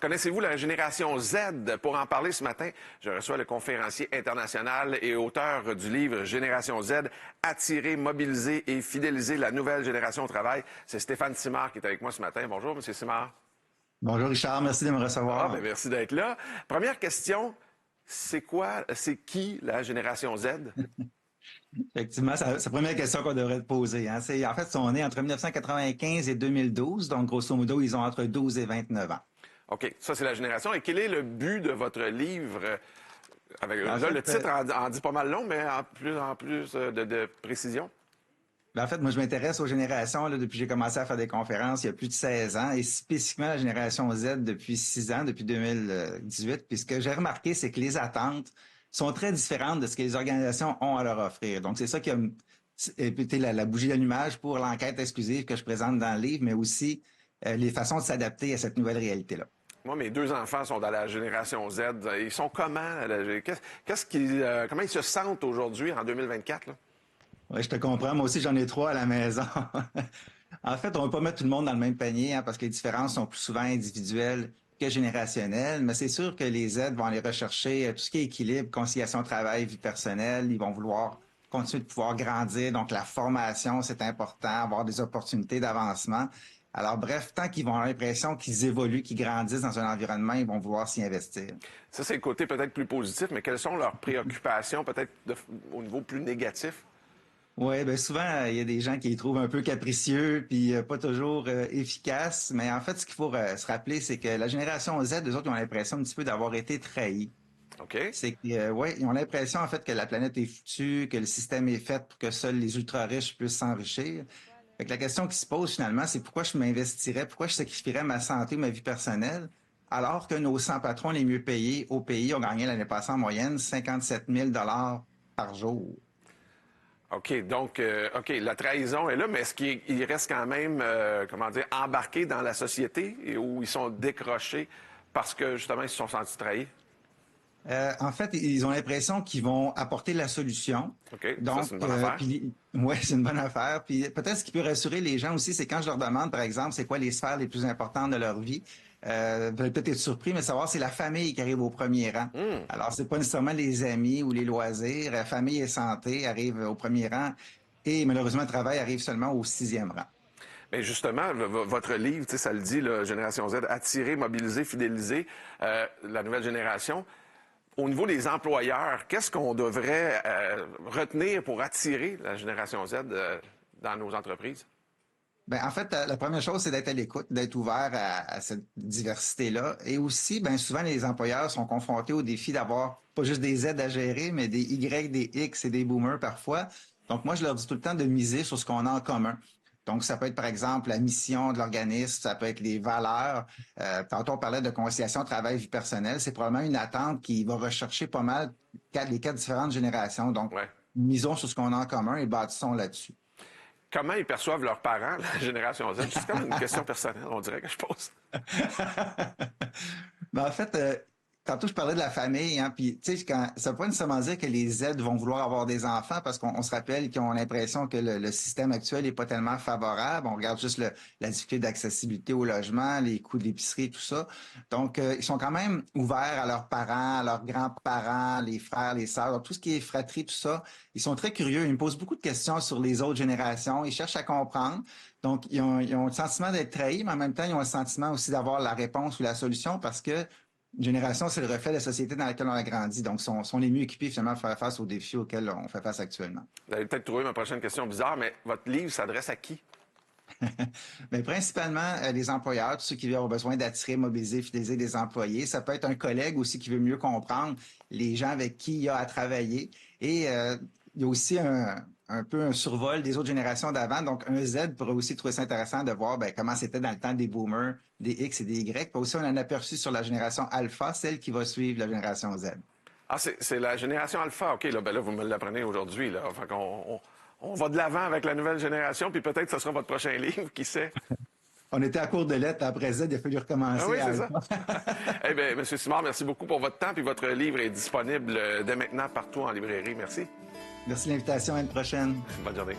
Connaissez-vous la génération Z? Pour en parler ce matin, je reçois le conférencier international et auteur du livre Génération Z, Attirer, mobiliser et fidéliser la nouvelle génération au travail. C'est Stéphane Simard qui est avec moi ce matin. Bonjour, M. Simard. Bonjour Richard, merci de me recevoir. Merci d'être là. Première question, c'est qui la génération Z? Effectivement, c'est la première question qu'on devrait te poser. En fait, ils sont nés entre 1995 et 2012, donc grosso modo, ils ont entre 12 et 29 ans. OK, ça c'est la génération. Et quel est le but de votre livre? Le titre en dit pas mal long, mais en plus de précision. En fait, moi, je m'intéresse aux générations depuis que j'ai commencé à faire des conférences il y a plus de 16 ans, et spécifiquement la génération Z depuis 6 ans, depuis 2018. Puis ce que j'ai remarqué, c'est que les attentes sont très différentes de ce que les organisations ont à leur offrir. Donc, c'est ça qui a été la bougie d'allumage pour l'enquête exclusive que je présente dans le livre, mais aussi les façons de s'adapter à cette nouvelle réalité-là. Moi, mes deux enfants sont dans la génération Z. Ils sont comment? Comment ils se sentent aujourd'hui, en 2024? Là? Oui, je te comprends. Moi aussi, j'en ai 3 à la maison. En fait, on ne va pas mettre tout le monde dans le même panier parce que les différences sont plus souvent individuelles que générationnelles. Mais c'est sûr que les Z vont aller rechercher tout ce qui est équilibre, conciliation travail, vie personnelle. Ils vont vouloir continuer de pouvoir grandir. Donc, la formation, c'est important, avoir des opportunités d'avancement. Alors, bref, tant qu'ils vont avoir l'impression qu'ils évoluent, qu'ils grandissent dans un environnement, ils vont vouloir s'y investir. Ça, c'est le côté peut-être plus positif, mais quelles sont leurs préoccupations peut-être au niveau plus négatif? Oui, bien souvent, il y a des gens qui les trouvent un peu capricieux puis pas toujours efficaces. Mais en fait, ce qu'il faut se rappeler, c'est que la génération Z, eux autres, ils ont l'impression un petit peu d'avoir été trahis. OK. C'est que, ouais, ils ont l'impression, en fait, que la planète est foutue, que le système est fait pour que seuls les ultra-riches puissent s'enrichir. Fait que la question qui se pose finalement, c'est pourquoi je m'investirais, pourquoi je sacrifierais ma santé ou ma vie personnelle, alors que nos 100 patrons les mieux payés au pays ont gagné l'année passée en moyenne 57 000 par jour. OK, donc, la trahison est là, mais est-ce qu'ils restent quand même, embarqués dans la société ou ils sont décrochés parce que, justement, ils se sont sentis trahis? En fait, ils ont l'impression qu'ils vont apporter la solution. OK, Donc, ça, c'est une bonne affaire. Ouais, c'est une bonne affaire. Puis peut-être ce qui peut rassurer les gens aussi, c'est quand je leur demande, par exemple, c'est quoi les sphères les plus importantes de leur vie. Vous allez peut-être être surpris, mais savoir c'est la famille qui arrive au premier rang. Alors, c'est pas nécessairement les amis ou les loisirs. La famille et santé arrivent au premier rang. Et malheureusement, le travail arrive seulement au 6e rang. Mais justement, votre livre, ça le dit, là, Génération Z, attirer, mobiliser, fidéliser la nouvelle génération. Au niveau des employeurs, qu'est-ce qu'on devrait retenir pour attirer la génération Z dans nos entreprises? Ben, en fait, la première chose, c'est d'être à l'écoute, d'être ouvert à cette diversité-là. Et aussi, ben, souvent, les employeurs sont confrontés au défi d'avoir pas juste des Z à gérer, mais des Y, des X et des boomers parfois. Donc, moi, je leur dis tout le temps de miser sur ce qu'on a en commun. Donc, ça peut être, par exemple, la mission de l'organisme, ça peut être les valeurs. Tantôt, on parlait de conciliation travail-vie personnelle. C'est probablement une attente qui va rechercher pas mal les 4 différentes générations. Donc, Ouais. misons sur ce qu'on a en commun et bâtissons là-dessus. Comment ils perçoivent leurs parents, la génération Z? C'est comme une question personnelle, on dirait que je pose. Ben, en fait, tantôt, je parlais de la famille, hein, puis tu sais, ça veut pas nécessairement dire que les Z vont vouloir avoir des enfants parce qu'on se rappelle qu'ils ont l'impression que le système actuel est pas tellement favorable. On regarde juste la difficulté d'accessibilité au logement, les coûts de l'épicerie, tout ça. Donc, ils sont quand même ouverts à leurs parents, à leurs grands-parents, les frères, les sœurs, donc tout ce qui est fratrie, tout ça. Ils sont très curieux. Ils me posent beaucoup de questions sur les autres générations. Ils cherchent à comprendre. Donc, ils ont le sentiment d'être trahis, mais en même temps, ils ont le sentiment aussi d'avoir la réponse ou la solution parce que une génération, c'est le reflet de la société dans laquelle on a grandi. Donc, sont les mieux équipés finalement à faire face aux défis auxquels on fait face actuellement. Vous allez peut-être trouver ma prochaine question bizarre, mais votre livre s'adresse à qui? Mais principalement, les employeurs, tous ceux qui ont besoin d'attirer, mobiliser, fidéliser des employés. Ça peut être un collègue aussi qui veut mieux comprendre les gens avec qui il a à travailler. Et il y a aussi un peu un survol des autres générations d'avant. Donc, un Z pourrait aussi trouver ça intéressant de voir comment c'était dans le temps des boomers, des X et des Y. Puis aussi, on en a aperçu sur la génération alpha, celle qui va suivre la génération Z. Ah, c'est la génération alpha. OK, là, vous me l'apprenez aujourd'hui. Là. Enfin, on va de l'avant avec la nouvelle génération, puis peut-être que ce sera votre prochain livre, qui sait? On était à court de lettres. Après Z, il a fallu recommencer. Ah oui, c'est ça. Eh bien, M. Simard, merci beaucoup pour votre temps, puis votre livre est disponible dès maintenant partout en librairie. Merci. Merci de l'invitation. À une prochaine. Bonne journée.